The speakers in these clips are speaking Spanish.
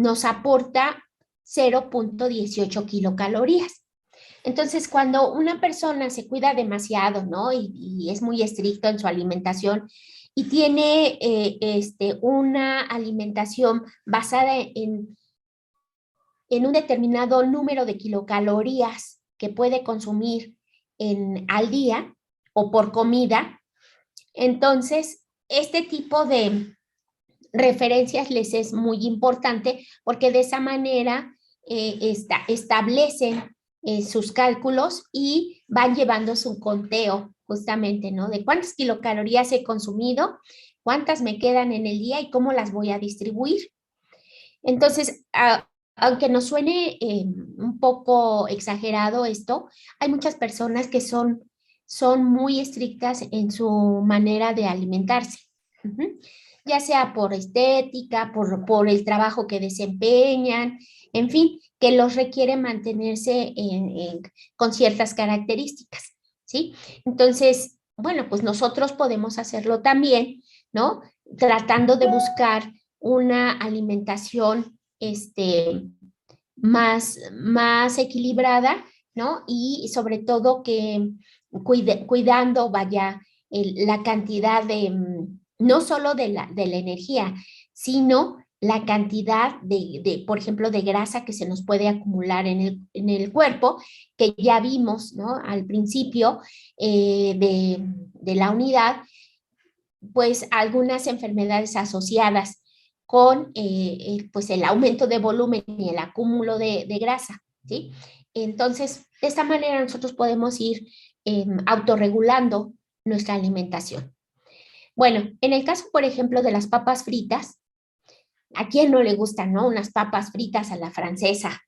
nos aporta 0.18 kilocalorías. Entonces, cuando una persona se cuida demasiado, ¿no? Y es muy estricto en su alimentación y tiene una alimentación basada en un determinado número de kilocalorías que puede consumir al día o por comida, entonces este tipo de referencias les es muy importante porque de esa manera establecen sus cálculos y van llevando su conteo justamente, ¿no? De cuántas kilocalorías he consumido, cuántas me quedan en el día y cómo las voy a distribuir. Entonces, aunque nos suene un poco exagerado esto, hay muchas personas que son muy estrictas en su manera de alimentarse. Ujú. Ya sea por estética, por el trabajo que desempeñan, en fin, que los requiere mantenerse con ciertas características, ¿sí? Entonces, bueno, pues nosotros podemos hacerlo también, ¿no? Tratando de buscar una alimentación más equilibrada, ¿no? Y sobre todo que cuidando, vaya, la cantidad no solo de la energía, sino la cantidad por ejemplo, de grasa que se nos puede acumular en el cuerpo, que ya vimos, ¿no? Al principio de la unidad, pues algunas enfermedades asociadas con pues el aumento de volumen y el acúmulo de grasa, ¿sí? Entonces, de esta manera nosotros podemos ir autorregulando nuestra alimentación. Bueno, en el caso, por ejemplo, de las papas fritas, ¿a quién no le gustan, no? Unas papas fritas a la francesa,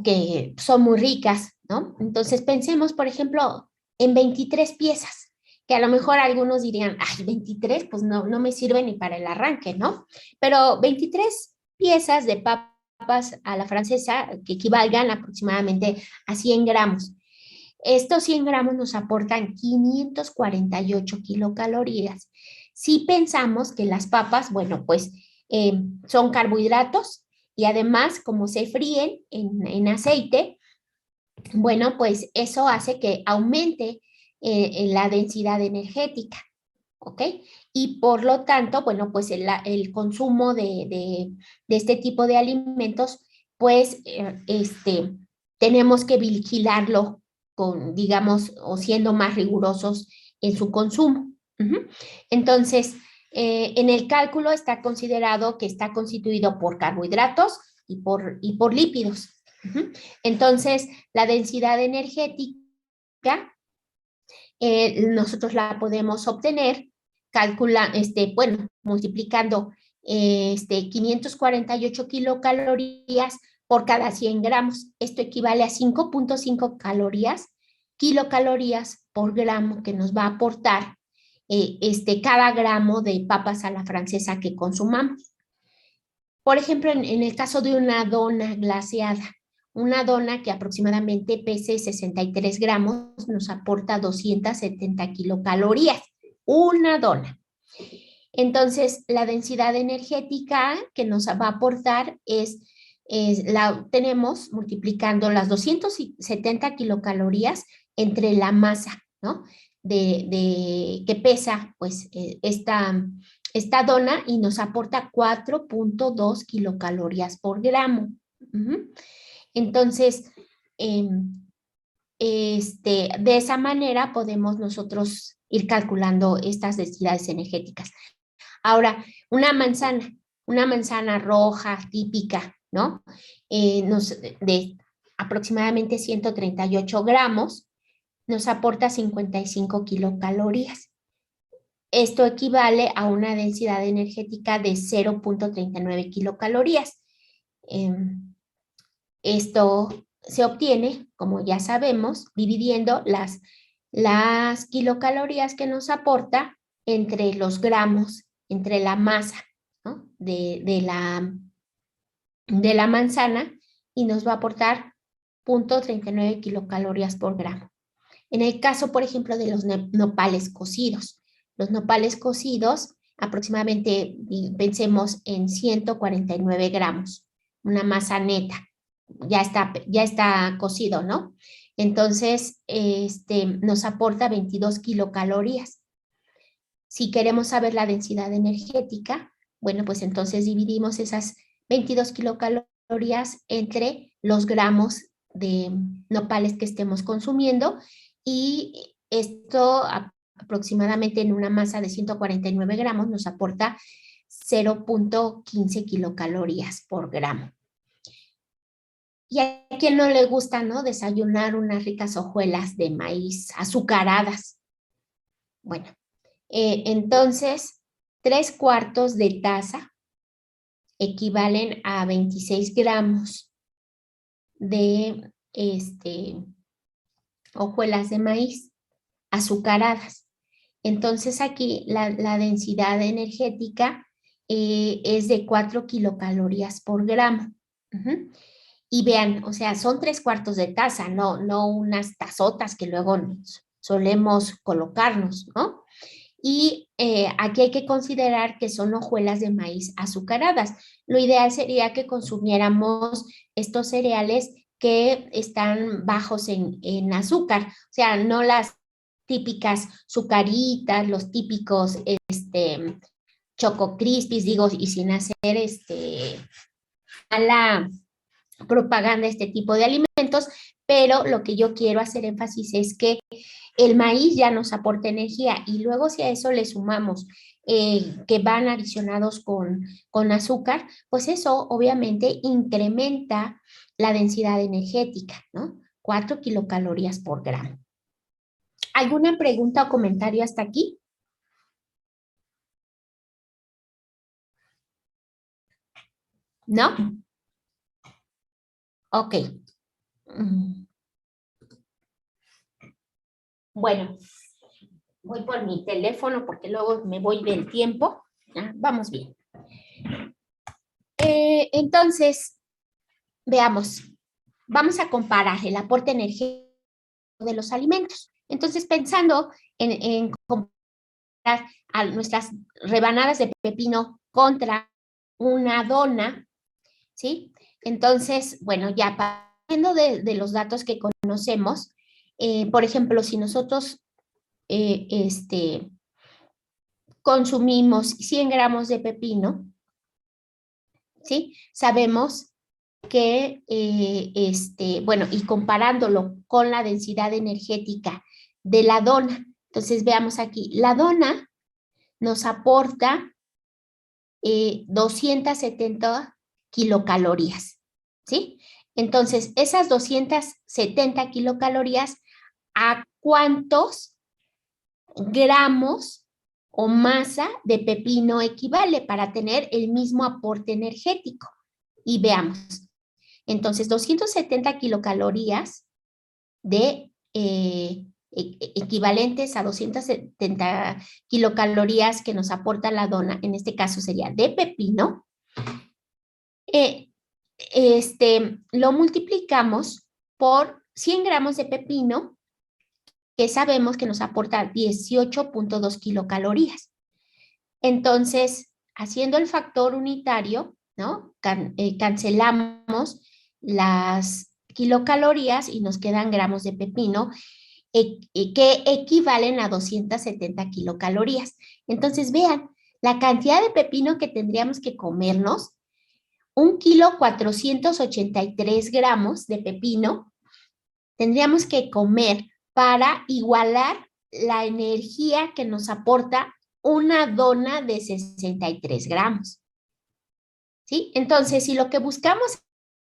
que son muy ricas, ¿no? Entonces, pensemos, por ejemplo, en 23 piezas, que a lo mejor algunos dirían, ay, 23, pues no me sirve ni para el arranque, ¿no? Pero 23 piezas de papas a la francesa que equivalgan aproximadamente a 100 gramos. Estos 100 gramos nos aportan 548 kilocalorías. Si pensamos que las papas, bueno, pues son carbohidratos y además como se fríen en aceite, bueno, pues eso hace que aumente la densidad energética, ¿ok? Y por lo tanto, bueno, pues el consumo de este tipo de alimentos, pues tenemos que vigilarlo digamos, o siendo más rigurosos en su consumo. Ujú. Entonces, en el cálculo está considerado que está constituido por carbohidratos y por lípidos. Ujú. Entonces, la densidad energética nosotros la podemos obtener bueno, multiplicando 548 kilocalorías por cada 100 gramos. Esto equivale a 5.5 kilocalorías por gramo que nos va a aportar cada gramo de papas a la francesa que consumamos. Por ejemplo, en el caso de una dona glaseada, una dona que aproximadamente pese 63 gramos nos aporta 270 kilocalorías. Una dona. Entonces, la densidad energética que nos va a aportar la tenemos multiplicando las 270 kilocalorías entre la masa, ¿no? Que pesa, pues, esta dona y nos aporta 4.2 kilocalorías por gramo. Ujú. Entonces, de esa manera podemos nosotros ir calculando estas densidades energéticas. Ahora, una manzana roja típica, ¿no? De aproximadamente 138 gramos, nos aporta 55 kilocalorías. Esto equivale a una densidad energética de 0.39 kilocalorías. Esto se obtiene, como ya sabemos, dividiendo las kilocalorías que nos aporta entre los gramos, entre la masa, ¿no? de la manzana y nos va a aportar 0.39 kilocalorías por gramo. En el caso, por ejemplo, de los nopales cocidos aproximadamente, pensemos en 149 gramos, una masa neta, ya está cocido, ¿no? Entonces, nos aporta 22 kilocalorías. Si queremos saber la densidad energética, bueno, pues entonces dividimos esas 22 kilocalorías entre los gramos de nopales que estemos consumiendo, y esto aproximadamente en una masa de 149 gramos nos aporta 0.15 kilocalorías por gramo. Y a quien no le gusta, ¿no? Desayunar unas ricas hojuelas de maíz azucaradas. Bueno, entonces, 3/4 de taza equivalen a 26 gramos de hojuelas de maíz azucaradas. Entonces, aquí la densidad energética es de 4 kilocalorías por gramo. Y vean, o sea, son 3/4 de taza, no unas tazotas que luego solemos colocarnos, ¿no? Y aquí hay que considerar que son hojuelas de maíz azucaradas. Lo ideal sería que consumiéramos estos cereales que están bajos en azúcar, o sea, no las típicas sucaritas, los típicos Choco Crispies, digo, y sin hacer mala propaganda este tipo de alimentos, pero lo que yo quiero hacer énfasis es que el maíz ya nos aporta energía, y luego si a eso le sumamos que van adicionados con azúcar, pues eso obviamente incrementa la densidad energética, ¿no? 4 kilocalorías por gramo. ¿Alguna pregunta o comentario hasta aquí? ¿No? Ok. Bueno, voy por mi teléfono porque luego me voy del tiempo. Vamos bien. Entonces, veamos. Vamos a comparar el aporte energético de los alimentos. Entonces, pensando en comparar a nuestras rebanadas de pepino contra una dona, ¿sí? Entonces, bueno, ya partiendo de los datos que conocemos, por ejemplo, si nosotros consumimos 100 gramos de pepino, ¿sí? Sabemos que, bueno, y comparándolo con la densidad energética de la dona, entonces veamos aquí, la dona nos aporta 270 kilocalorías, ¿sí? Entonces, esas 270 kilocalorías, ¿a cuántos gramos o masa de pepino equivale para tener el mismo aporte energético? Y veamos. Entonces, 270 kilocalorías de equivalentes a 270 kilocalorías que nos aporta la dona, en este caso sería de pepino, lo multiplicamos por 100 gramos de pepino, que sabemos que nos aporta 18.2 kilocalorías. Entonces, haciendo el factor unitario, ¿no? Cancelamos las kilocalorías y nos quedan gramos de pepino que equivalen a 270 kilocalorías. Entonces, vean, la cantidad de pepino que tendríamos que comernos, 1,483 gramos de pepino, tendríamos que comer para igualar la energía que nos aporta una dona de 63 gramos. ¿Sí? Entonces, si lo que buscamos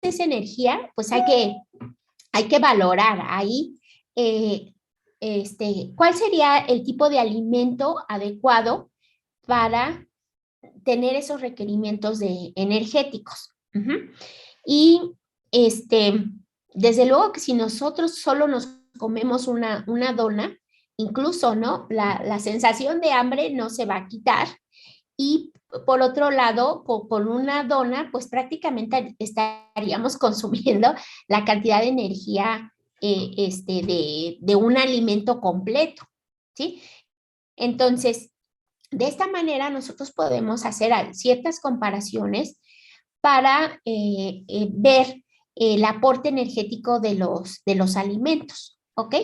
es energía, pues hay que valorar ahí cuál sería el tipo de alimento adecuado para tener esos requerimientos energéticos. Y desde luego que si nosotros solo nos comemos una dona, incluso, ¿no? La sensación de hambre no se va a quitar, y por otro lado, con una dona, pues prácticamente estaríamos consumiendo la cantidad de energía de un alimento completo, ¿sí? Entonces, De esta manera nosotros podemos hacer ciertas comparaciones para ver el aporte energético de los alimentos, ¿ok?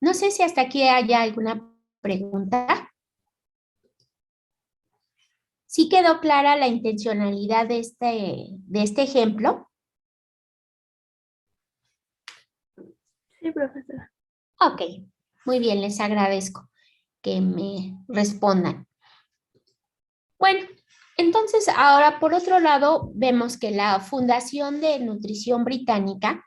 No sé si hasta aquí haya alguna pregunta. ¿Sí quedó clara la intencionalidad de este ejemplo? Sí, profesora. Ok, muy bien, les agradezco que me respondan. Bueno, entonces ahora por otro lado vemos que la Fundación de Nutrición Británica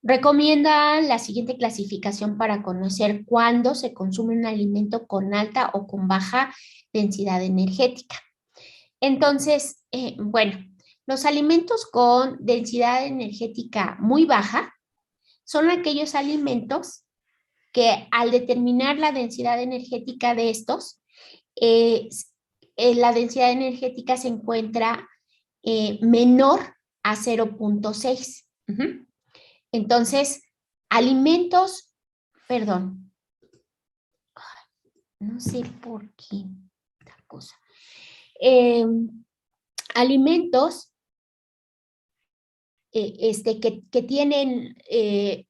recomienda la siguiente clasificación para conocer cuándo se consume un alimento con alta o con baja densidad energética. Entonces, bueno, los alimentos con densidad energética muy baja son aquellos alimentos que al determinar la densidad energética de estos, eh, la densidad energética se encuentra menor a 0.6. Entonces, alimentos, perdón, no sé por qué, tal cosa. Alimentos que tienen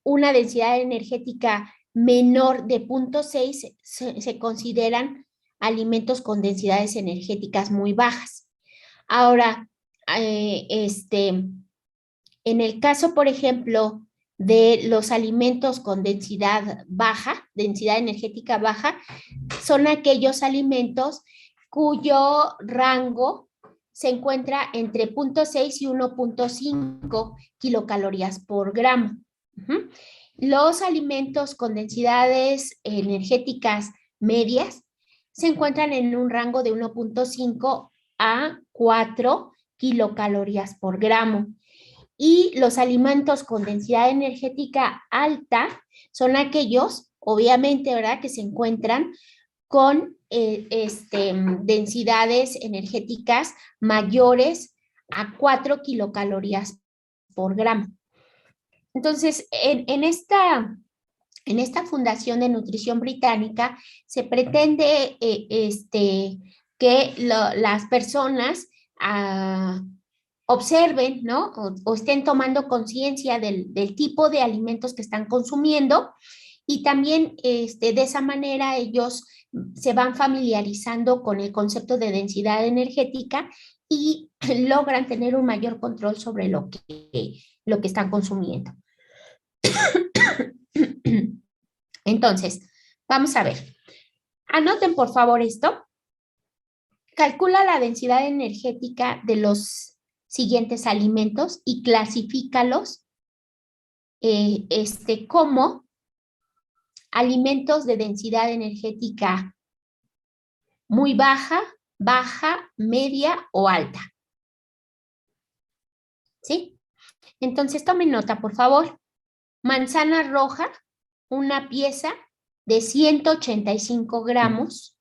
una densidad energética menor de 0.6 se consideran alimentos con densidades energéticas muy bajas. Ahora, en el caso, por ejemplo, de los alimentos con densidad baja, densidad energética baja, son aquellos alimentos cuyo rango se encuentra entre 0.6 y 1.5 kilocalorías por gramo. Los alimentos con densidades energéticas medias se encuentran en un rango de 1.5 a 4 kilocalorías por gramo. Y los alimentos con densidad energética alta son aquellos, obviamente, ¿verdad?, que se encuentran con densidades energéticas mayores a 4 kilocalorías por gramo. Entonces, en esta Fundación de Nutrición Británica se pretende que las personas observen, ¿no? O estén tomando conciencia del tipo de alimentos que están consumiendo y también de esa manera ellos se van familiarizando con el concepto de densidad energética y logran tener un mayor control sobre lo que están consumiendo. Entonces, vamos a ver. Anoten por favor esto. Calcula la densidad energética de los siguientes alimentos y clasifícalos como alimentos de densidad energética muy baja, baja, media o alta. ¿Sí? Entonces tomen nota, por favor. Manzana roja, una pieza de 185 gramos.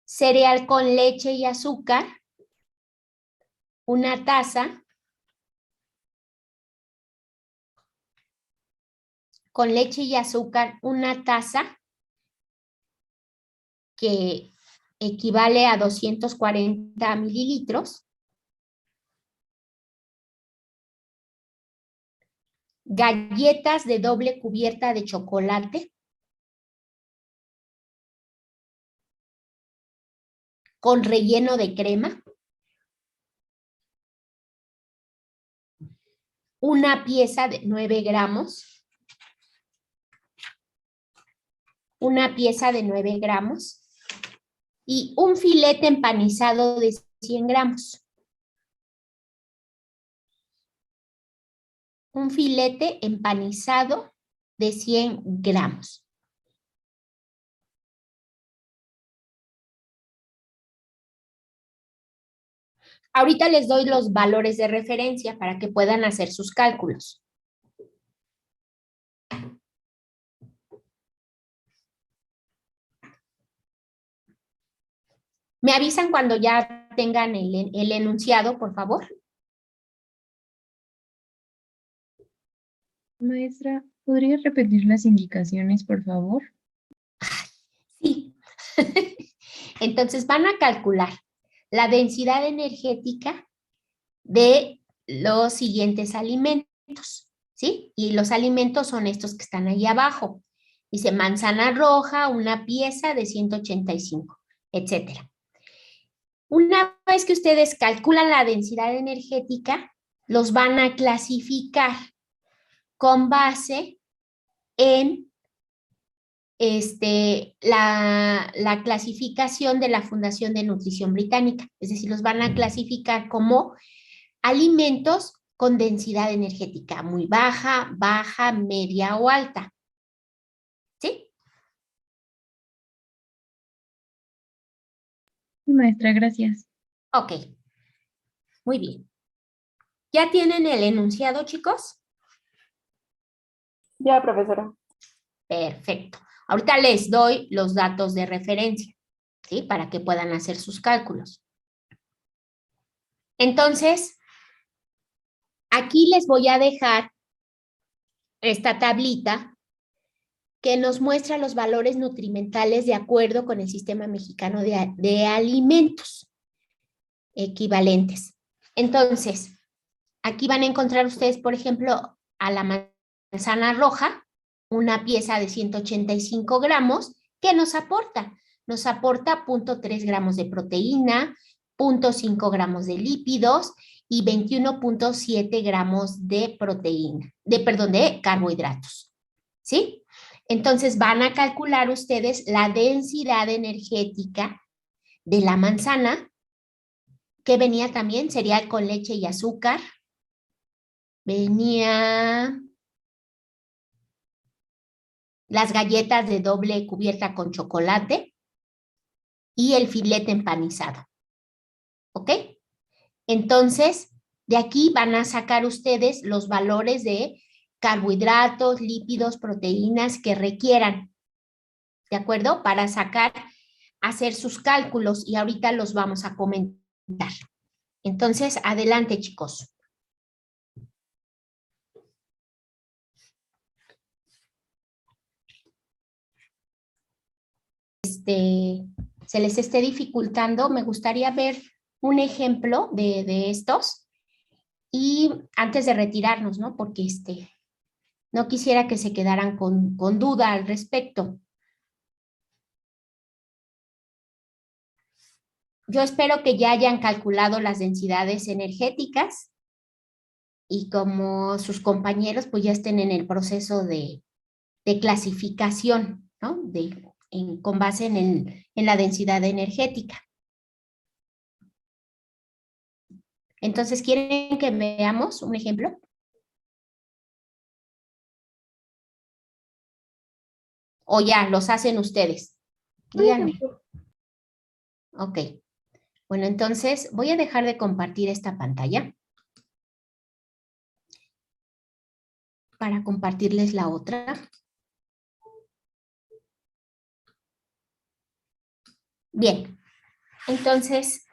Cereal con leche y azúcar, una taza. Con leche y azúcar, una taza, que equivale a 240 mililitros. Galletas de doble cubierta de chocolate. Con relleno de crema. Una pieza de 9 gramos. Una pieza de 9 gramos. Y un filete empanizado de 100 gramos. Un filete empanizado de 100 gramos. Ahorita les doy los valores de referencia para que puedan hacer sus cálculos. ¿Me avisan cuando ya tengan el enunciado, por favor? Maestra, ¿Podrías repetir las indicaciones, por favor? Sí. Entonces van a calcular la densidad energética de los siguientes alimentos, ¿sí? Y los alimentos son estos que están ahí abajo. Dice manzana roja, una pieza de 185, etcétera. Una vez que ustedes calculan la densidad energética, los van a clasificar con base en la clasificación de la Fundación de Nutrición Británica. Es decir, los van a clasificar como alimentos con densidad energética muy baja, baja, media o alta. ¿Sí? Sí, maestra, gracias. Ok, muy bien. ¿Ya tienen el enunciado, chicos? Ya, profesora. Perfecto. Ahorita les doy los datos de referencia, ¿sí? Para que puedan hacer sus cálculos. Entonces, aquí les voy a dejar esta tablita que nos muestra los valores nutrimentales de acuerdo con el Sistema Mexicano de Alimentos equivalentes. Entonces, aquí van a encontrar ustedes, por ejemplo, a la manzana roja, una pieza de 185 gramos, ¿qué nos aporta? Nos aporta 0.3 gramos de proteína, 0.5 gramos de lípidos y 21.7 gramos de proteína, de carbohidratos. ¿Sí? Entonces van a calcular ustedes la densidad energética de la manzana, que venía también cereal con leche y azúcar. Venía las galletas de doble cubierta con chocolate y el filete empanizado. ¿Ok? Entonces, de aquí van a sacar ustedes los valores de carbohidratos, lípidos, proteínas que requieran. ¿De acuerdo? Para hacer sus cálculos y ahorita los vamos a comentar. Entonces, adelante, chicos. Se les esté dificultando, me gustaría ver un ejemplo de estos y antes de retirarnos, ¿no? Porque no quisiera que se quedaran con duda al respecto. Yo espero que ya hayan calculado las densidades energéticas y como sus compañeros pues ya estén en el proceso de clasificación, ¿no? Con base en la densidad energética. Entonces, ¿quieren que veamos un ejemplo? O ya, los hacen ustedes. Díganme. Ok. Bueno, entonces voy a dejar de compartir esta pantalla para compartirles la otra. Bien, entonces,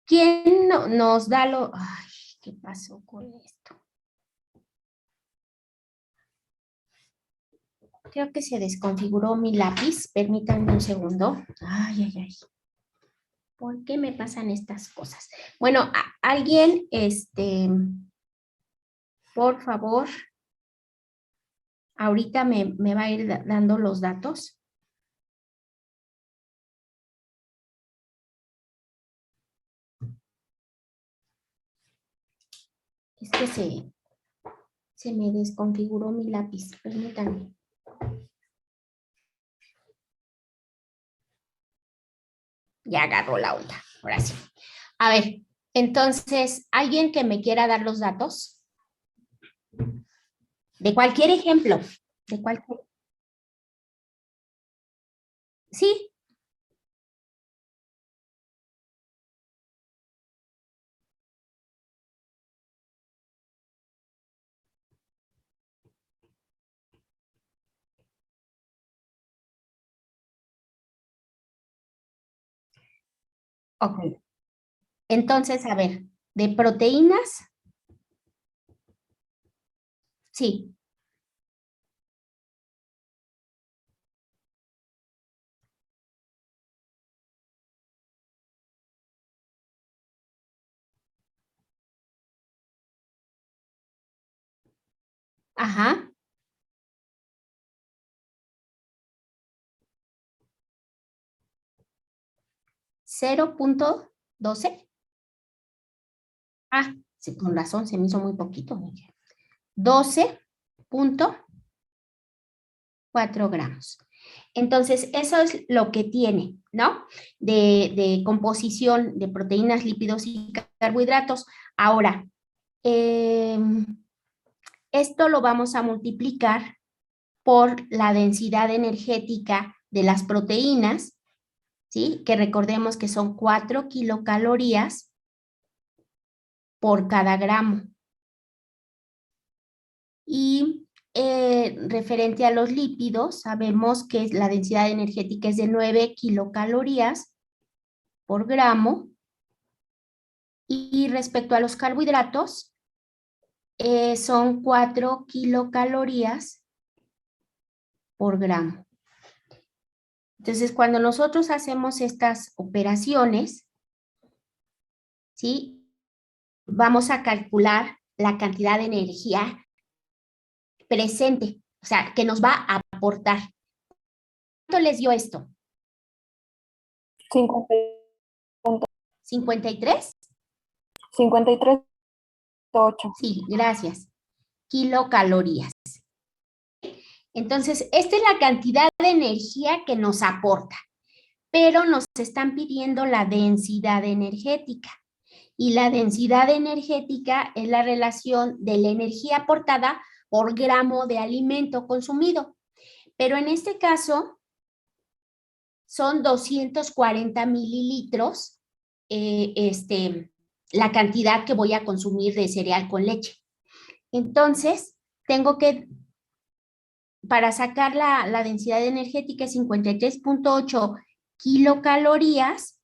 ¿quién nos da lo... Ay, ¿qué pasó con esto? Creo que se desconfiguró mi lápiz. Permítanme un segundo. Ay, ay, ay. ¿Por qué me pasan estas cosas? Bueno, alguien, por favor, ahorita me va a ir dando los datos. Es que se me desconfiguró mi lápiz. Permítanme. Ya agarró la onda. Ahora sí. A ver, entonces, ¿alguien que me quiera dar los datos? De cualquier ejemplo. De cualquier. Sí. Ok. Entonces, a ver, de proteínas, Sí. Ajá. 0.12. Ah, sí, con razón, se me hizo muy poquito. 12.4 gramos. Entonces, eso es lo que tiene, ¿no? De composición de proteínas, lípidos y carbohidratos. Ahora, esto lo vamos a multiplicar por la densidad energética de las proteínas, ¿sí? Que recordemos que son 4 kilocalorías por cada gramo. Y referente a los lípidos, sabemos que la densidad energética es de 9 kilocalorías por gramo. Y respecto a los carbohidratos, son 4 kilocalorías por gramo. Entonces, cuando nosotros hacemos estas operaciones, ¿sí? Vamos a calcular la cantidad de energía presente, o sea, que nos va a aportar. ¿Cuánto les dio esto? 50, 53. 53.8. Sí, gracias. Kilocalorías. Entonces, esta es la cantidad de energía que nos aporta, pero nos están pidiendo la densidad energética. Y la densidad energética es la relación de la energía aportada por gramo de alimento consumido. Pero en este caso, son 240 mililitros la cantidad que voy a consumir de cereal con leche. Entonces, tengo que, para sacar la densidad energética, 53.8 kilocalorías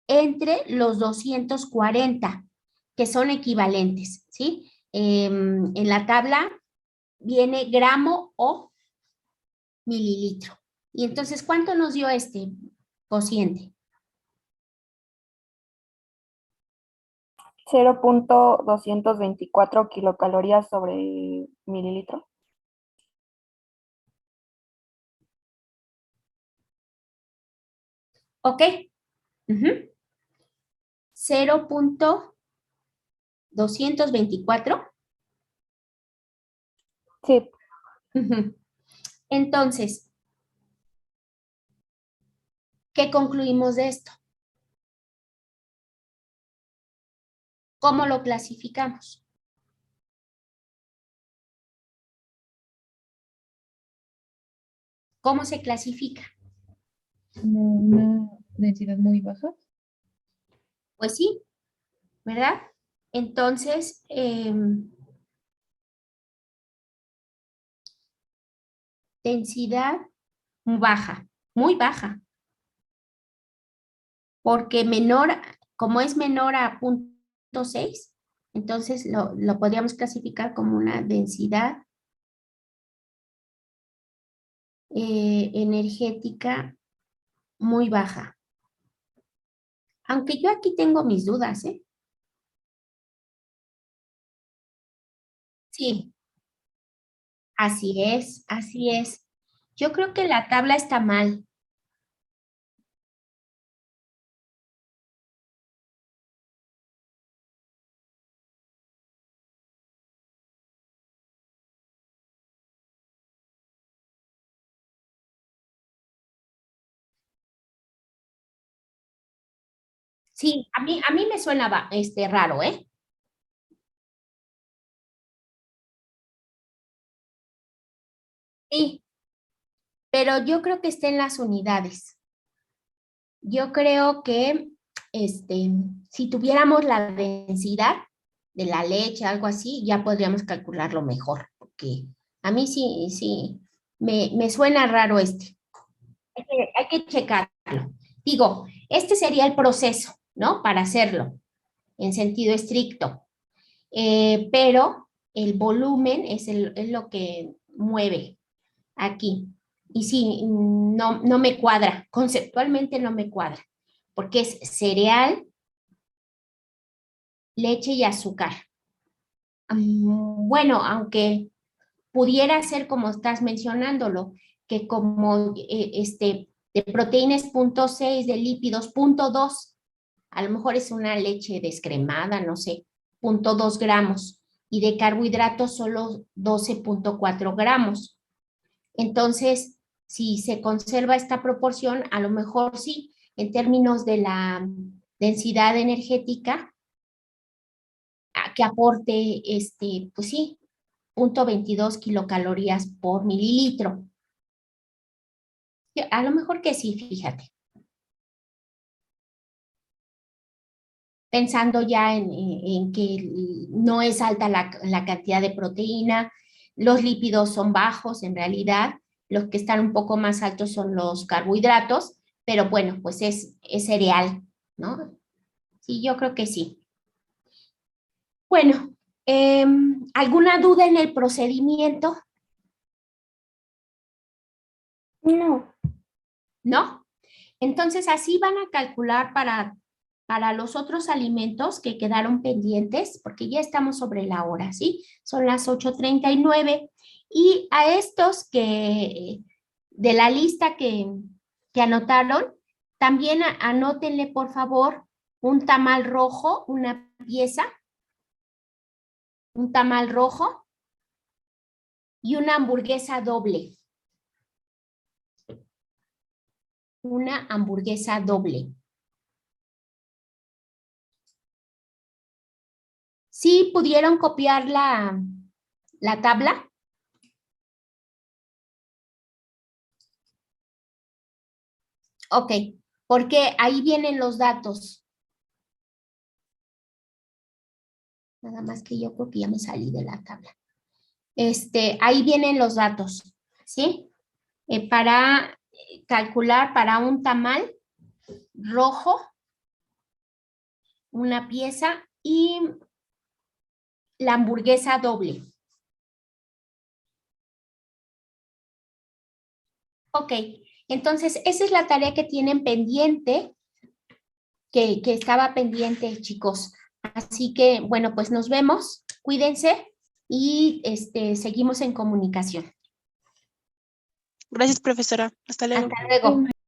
entre los 240, que son equivalentes, ¿sí? En la tabla viene gramo o mililitro. Y entonces, ¿cuánto nos dio este cociente? 0.224 kilocalorías sobre mililitro. ¿Ok? 0.224. Sí, Entonces, ¿qué concluimos de esto? ¿Cómo lo clasificamos? ¿Cómo se clasifica? Como una densidad muy baja. Pues sí, ¿verdad? Entonces, densidad baja, muy baja, porque menor, como es menor a 0.6, entonces lo podríamos clasificar como una densidad energética muy baja. Aunque yo aquí tengo mis dudas, ¿eh? Sí, así es, así es. Yo creo que la tabla está mal. Sí, a mí me suena raro, ¿eh? Sí, pero yo creo que está en las unidades. Yo creo que si tuviéramos la densidad de la leche, algo así, ya podríamos calcularlo mejor, porque a mí sí, sí, me suena raro este. Hay que checarlo. Digo, este sería el proceso, ¿no? Para hacerlo, en sentido estricto. Pero el volumen es lo que mueve aquí. Y sí, no me cuadra, conceptualmente no me cuadra, porque es cereal, leche y azúcar. Bueno, aunque pudiera ser como estás mencionándolo, que como de proteínas 0.6, de lípidos 0.2, a lo mejor es una leche descremada, no sé, 0.2 gramos, y de carbohidratos solo 12.4 gramos. Entonces, si se conserva esta proporción, a lo mejor sí, en términos de la densidad energética, que aporte, pues sí, 0.22 kilocalorías por mililitro. A lo mejor que sí, fíjate. Pensando ya en que no es alta la cantidad de proteína, los lípidos son bajos en realidad, los que están un poco más altos son los carbohidratos, pero bueno, pues es cereal, ¿no? Sí, yo creo que sí. Bueno, ¿alguna duda en el procedimiento? No. ¿No? Entonces, así van a calcular para los otros alimentos que quedaron pendientes, porque ya estamos sobre la hora, ¿sí? Son las 8:39. Y a estos de la lista que anotaron, también anótenle, por favor, un tamal rojo, una pieza, un tamal rojo y una hamburguesa doble. Una hamburguesa doble. ¿Sí pudieron copiar la tabla? Ok, porque ahí vienen los datos. Nada más que yo creo que ya me salí de la tabla. Ahí vienen los datos, ¿sí? Para calcular para un tamal rojo, una pieza y la hamburguesa doble. Ok, entonces esa es la tarea que tienen pendiente, que estaba pendiente, chicos. Así que, bueno, pues nos vemos, cuídense y seguimos en comunicación. Gracias, profesora. Hasta luego. Hasta luego.